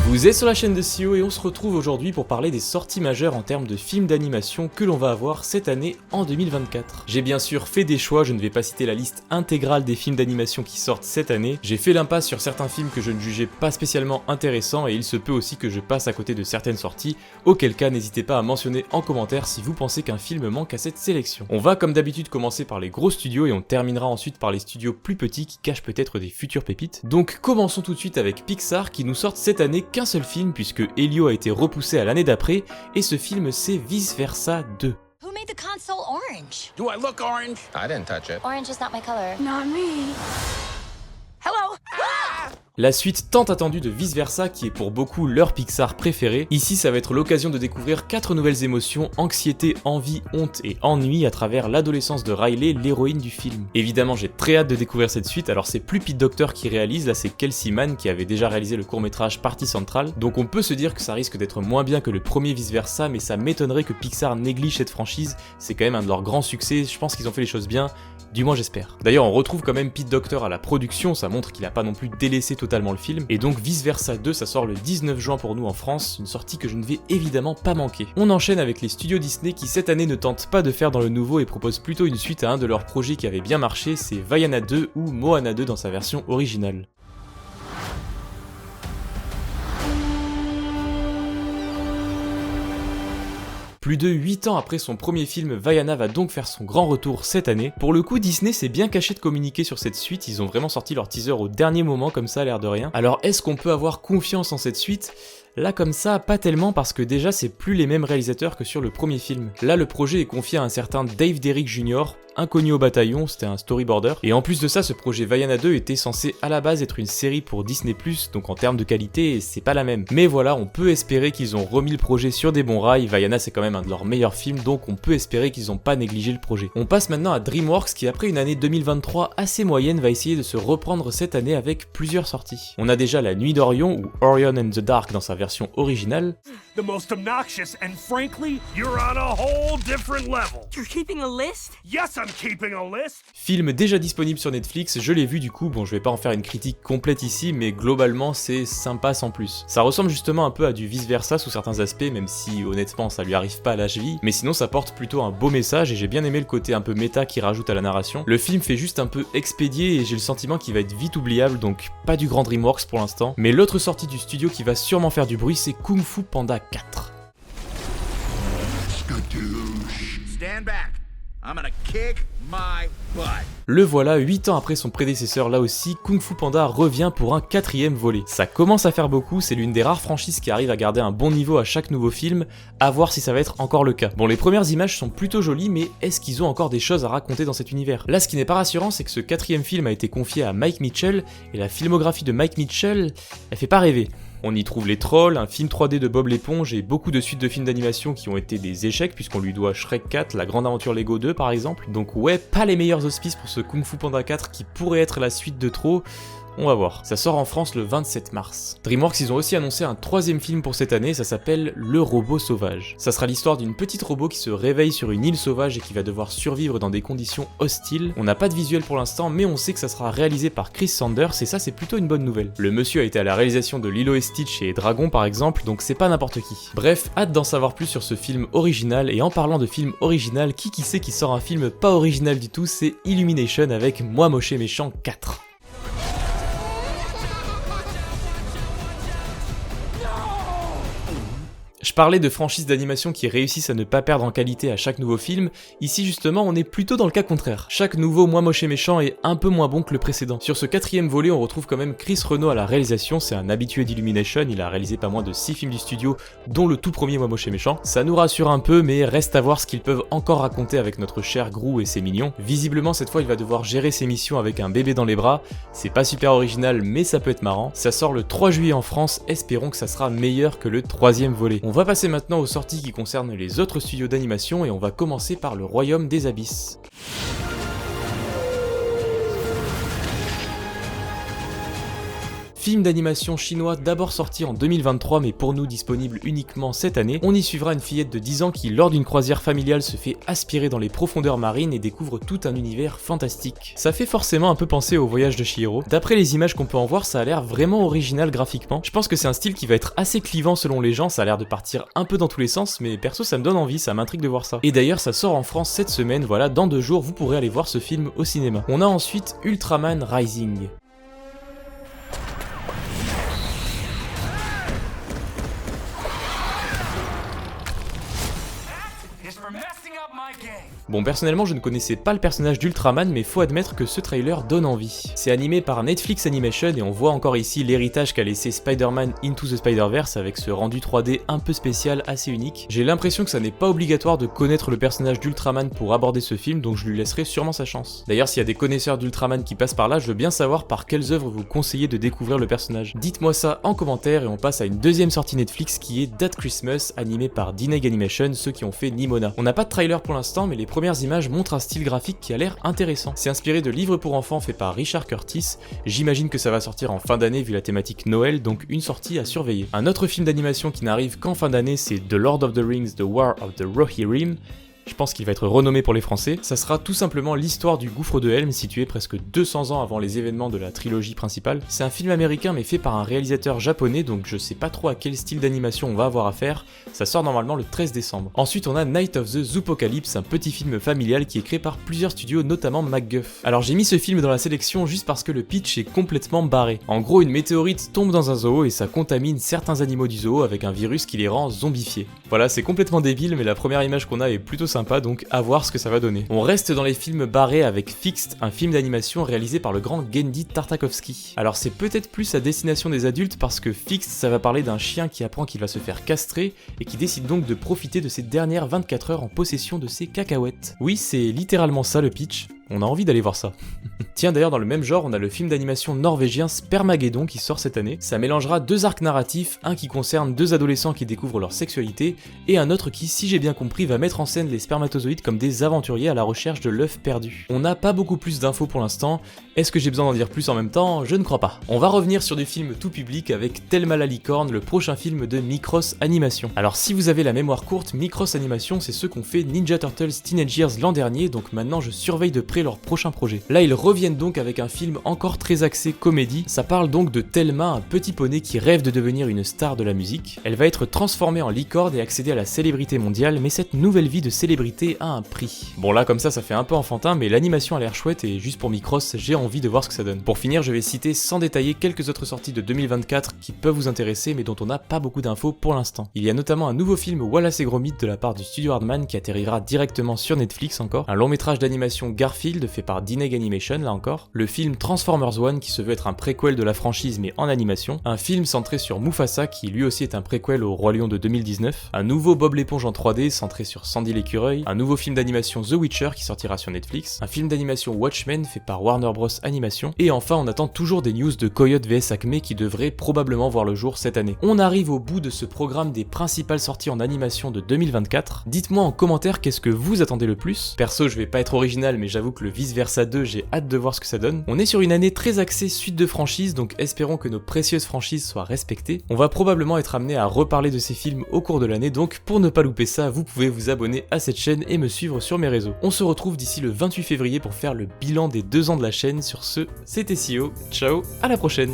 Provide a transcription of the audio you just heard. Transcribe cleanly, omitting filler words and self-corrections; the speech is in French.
Vous êtes sur la chaîne de CEO et on se retrouve aujourd'hui pour parler des sorties majeures en termes de films d'animation que l'on va avoir cette année en 2024. J'ai bien sûr fait des choix, je ne vais pas citer la liste intégrale des films d'animation qui sortent cette année. J'ai fait l'impasse sur certains films que je ne jugeais pas spécialement intéressants et il se peut aussi que je passe à côté de certaines sorties, auquel cas n'hésitez pas à mentionner en commentaire si vous pensez qu'un film manque à cette sélection. On va comme d'habitude commencer par les gros studios et on terminera ensuite par les studios plus petits qui cachent peut-être des futures pépites. Donc commençons tout de suite avec Pixar qui nous sortent cette année qu'un seul film puisque Elio a été repoussé à l'année d'après et ce film c'est Vice Versa 2. Who made the console orange? Do I look orange? I didn't touch it. Orange is not my color. Not me. Hello? La suite tant attendue de Vice Versa qui est pour beaucoup leur Pixar préféré. Ici ça va être l'occasion de découvrir 4 nouvelles émotions, anxiété, envie, honte et ennui à travers l'adolescence de Riley, l'héroïne du film. Évidemment j'ai très hâte de découvrir cette suite, alors c'est plus Pete Docter qui réalise, là c'est Kelsey Mann qui avait déjà réalisé le court-métrage Partie Centrale, donc on peut se dire que ça risque d'être moins bien que le premier Vice Versa, mais ça m'étonnerait que Pixar néglige cette franchise, c'est quand même un de leurs grands succès, je pense qu'ils ont fait les choses bien. Du moins j'espère. D'ailleurs on retrouve quand même Pete Docter à la production, ça montre qu'il a pas non plus délaissé totalement le film, et donc Vice Versa 2 ça sort le 19 juin pour nous en France, une sortie que je ne vais évidemment pas manquer. On enchaîne avec les studios Disney qui cette année ne tentent pas de faire dans le nouveau et proposent plutôt une suite à un de leurs projets qui avait bien marché, c'est Vaiana 2 ou Moana 2 dans sa version originale. Plus de 8 ans après son premier film, Vaiana va donc faire son grand retour cette année. Pour le coup, Disney s'est bien caché de communiquer sur cette suite, ils ont vraiment sorti leur teaser au dernier moment comme ça, l'air de rien. Alors est-ce qu'on peut avoir confiance en cette suite ? Là comme ça, pas tellement parce que déjà c'est plus les mêmes réalisateurs que sur le premier film. Là le projet est confié à un certain Dave Derrick Jr., inconnu au bataillon, c'était un storyboarder. Et en plus de ça, ce projet Vaiana 2 était censé à la base être une série pour Disney+, donc en termes de qualité, c'est pas la même. Mais voilà, on peut espérer qu'ils ont remis le projet sur des bons rails, Vaiana c'est quand même un de leurs meilleurs films, donc on peut espérer qu'ils ont pas négligé le projet. On passe maintenant à DreamWorks qui après une année 2023 assez moyenne va essayer de se reprendre cette année avec plusieurs sorties. On a déjà La Nuit d'Orion ou Orion and the Dark dans sa version originale. The most obnoxious, and frankly, you're on a whole different level. You're keeping a list? Yes, I'm keeping a list. Film déjà disponible sur Netflix, je l'ai vu du coup, bon je vais pas en faire une critique complète ici, mais globalement c'est sympa sans plus. Ça ressemble justement un peu à du Vice Versa sous certains aspects, même si honnêtement ça lui arrive pas à l'âge vie, mais sinon ça porte plutôt un beau message et j'ai bien aimé le côté un peu méta qui rajoute à la narration. Le film fait juste un peu expédié et j'ai le sentiment qu'il va être vite oubliable, donc pas du grand DreamWorks pour l'instant. Mais l'autre sortie du studio qui va sûrement faire du bruit c'est Kung Fu Panda 4. Stand back. I'm gonna kick my butt. Le voilà, 8 ans après son prédécesseur là aussi, Kung Fu Panda revient pour un 4ème volet. Ça commence à faire beaucoup, c'est l'une des rares franchises qui arrive à garder un bon niveau à chaque nouveau film, à voir si ça va être encore le cas. Bon, les premières images sont plutôt jolies, mais est-ce qu'ils ont encore des choses à raconter dans cet univers ? Là, ce qui n'est pas rassurant, c'est que ce 4ème film a été confié à Mike Mitchell, et la filmographie de Mike Mitchell, elle fait pas rêver. On y trouve Les Trolls, un film 3D de Bob l'éponge et beaucoup de suites de films d'animation qui ont été des échecs puisqu'on lui doit Shrek 4, La Grande Aventure Lego 2 par exemple. Donc ouais, pas les meilleurs auspices pour ce Kung Fu Panda 4 qui pourrait être la suite de trop. On va voir. Ça sort en France le 27 mars. DreamWorks, ils ont aussi annoncé un 3ème film pour cette année, ça s'appelle Le Robot Sauvage. Ça sera l'histoire d'une petite robot qui se réveille sur une île sauvage et qui va devoir survivre dans des conditions hostiles. On n'a pas de visuel pour l'instant, mais on sait que ça sera réalisé par Chris Sanders et ça c'est plutôt une bonne nouvelle. Le monsieur a été à la réalisation de Lilo et Stitch et Dragon par exemple, donc c'est pas n'importe qui. Bref, hâte d'en savoir plus sur ce film original, et en parlant de film original, qui sait qui sort un film pas original du tout, c'est Illumination avec Moi Moche et Méchant 4. Je parlais de franchises d'animation qui réussissent à ne pas perdre en qualité à chaque nouveau film, ici justement on est plutôt dans le cas contraire. Chaque nouveau Moi Moche et Méchant est un peu moins bon que le précédent. Sur ce 4ème volet on retrouve quand même Chris Renault à la réalisation, c'est un habitué d'Illumination, il a réalisé pas moins de 6 films du studio, dont le tout premier Moi Moche et Méchant. Ça nous rassure un peu, mais reste à voir ce qu'ils peuvent encore raconter avec notre cher Gru et ses mignons. Visiblement cette fois il va devoir gérer ses missions avec un bébé dans les bras, c'est pas super original mais ça peut être marrant. Ça sort le 3 juillet en France, espérons que ça sera meilleur que le 3ème volet. On va passer maintenant aux sorties qui concernent les autres studios d'animation et on va commencer par le Royaume des Abysses. Film d'animation chinois d'abord sorti en 2023 mais pour nous disponible uniquement cette année, on y suivra une fillette de 10 ans qui lors d'une croisière familiale se fait aspirer dans les profondeurs marines et découvre tout un univers fantastique. Ça fait forcément un peu penser au voyage de Chihiro. D'après les images qu'on peut en voir, ça a l'air vraiment original graphiquement. Je pense que c'est un style qui va être assez clivant selon les gens, ça a l'air de partir un peu dans tous les sens, mais perso ça me donne envie, ça m'intrigue de voir ça. Et d'ailleurs ça sort en France cette semaine, voilà, dans 2 jours vous pourrez aller voir ce film au cinéma. On a ensuite Ultraman Rising. Bon, personnellement je ne connaissais pas le personnage d'Ultraman, mais faut admettre que ce trailer donne envie. C'est animé par Netflix Animation et on voit encore ici l'héritage qu'a laissé Spider-Man Into the Spider-Verse avec ce rendu 3D un peu spécial, assez unique. J'ai l'impression que ça n'est pas obligatoire de connaître le personnage d'Ultraman pour aborder ce film, donc je lui laisserai sûrement sa chance. D'ailleurs s'il y a des connaisseurs d'Ultraman qui passent par là, je veux bien savoir par quelles œuvres vous conseillez de découvrir le personnage. Dites-moi ça en commentaire et on passe à une deuxième sortie Netflix qui est That Christmas, animé par Dineg Animation, ceux qui ont fait Nimona. On n'a pas de trailer pour l'instant, mais les premières images montrent un style graphique qui a l'air intéressant. C'est inspiré de livres pour enfants faits par Richard Curtis, j'imagine que ça va sortir en fin d'année vu la thématique Noël, donc une sortie à surveiller. Un autre film d'animation qui n'arrive qu'en fin d'année, c'est The Lord of the Rings, The War of the Rohirrim. Je pense qu'il va être renommé pour les Français. Ça sera tout simplement l'histoire du gouffre de Helm, situé presque 200 ans avant les événements de la trilogie principale. C'est un film américain mais fait par un réalisateur japonais, donc je sais pas trop à quel style d'animation on va avoir affaire. Ça sort normalement le 13 décembre. Ensuite on a Night of the Zoopocalypse, un petit film familial qui est créé par plusieurs studios, notamment MacGuff. Alors j'ai mis ce film dans la sélection juste parce que le pitch est complètement barré. En gros, une météorite tombe dans un zoo et ça contamine certains animaux du zoo avec un virus qui les rend zombifiés. Voilà, c'est complètement débile, mais la première image qu'on a est plutôt sympa, donc à voir ce que ça va donner. On reste dans les films barrés avec Fixed, un film d'animation réalisé par le grand Genndy Tartakovsky. Alors c'est peut-être plus à destination des adultes parce que Fixed, ça va parler d'un chien qui apprend qu'il va se faire castrer et qui décide donc de profiter de ses dernières 24 heures en possession de ses cacahuètes. Oui, c'est littéralement ça le pitch. On a envie d'aller voir ça. Tiens, d'ailleurs dans le même genre, on a le film d'animation norvégien Spermageddon qui sort cette année. Ça mélangera 2 arcs narratifs, un qui concerne 2 adolescents qui découvrent leur sexualité, et un autre qui, si j'ai bien compris, va mettre en scène les spermatozoïdes comme des aventuriers à la recherche de l'œuf perdu. On n'a pas beaucoup plus d'infos pour l'instant, est-ce que j'ai besoin d'en dire plus en même temps? Je ne crois pas. On va revenir sur des films tout public avec Thelma la licorne, le prochain film de Micros Animation. Alors si vous avez la mémoire courte, Micros Animation c'est ceux qu'ont fait Ninja Turtles Teenage Years l'an dernier, donc maintenant je surveille de près leur prochain projet. Là ils reviennent donc avec un film encore très axé comédie, ça parle donc de Thelma, un petit poney qui rêve de devenir une star de la musique. Elle va être transformée en licorne et accéder à la célébrité mondiale, mais cette nouvelle vie de célébrité a un prix. Bon là comme ça fait un peu enfantin, mais l'animation a l'air chouette et juste pour Micros, j'ai envie de voir ce que ça donne. Pour finir, je vais citer sans détailler quelques autres sorties de 2024 qui peuvent vous intéresser mais dont on n'a pas beaucoup d'infos pour l'instant. Il y a notamment un nouveau film Wallace et Gromit de la part du studio Hardman qui atterrira directement sur Netflix encore, un long métrage d'animation Garfield fait par Dineg Animation là encore, le film Transformers One qui se veut être un préquel de la franchise mais en animation, un film centré sur Mufasa qui lui aussi est un préquel au Roi Lion de 2019, un nouveau Bob l'éponge en 3D centré sur Sandy l'écureuil, un nouveau film d'animation The Witcher qui sortira sur Netflix, un film d'animation Watchmen fait par Warner Bros Animation, et enfin on attend toujours des news de Coyote vs Acme qui devraient probablement voir le jour cette année. On arrive au bout de ce programme des principales sorties en animation de 2024, dites-moi en commentaire qu'est-ce que vous attendez le plus. Perso je vais pas être original mais j'avoue que le Vice Versa 2 j'ai hâte de voir ce que ça donne. On est sur une année très axée suite de franchises, donc espérons que nos précieuses franchises soient respectées. On va probablement être amené à reparler de ces films au cours de l'année, donc pour ne pas louper ça, vous pouvez vous abonner à cette chaîne et me suivre sur mes réseaux. On se retrouve d'ici le 28 février pour faire le bilan des 2 ans de la chaîne. Sur ce, c'était CEO, ciao, à la prochaine.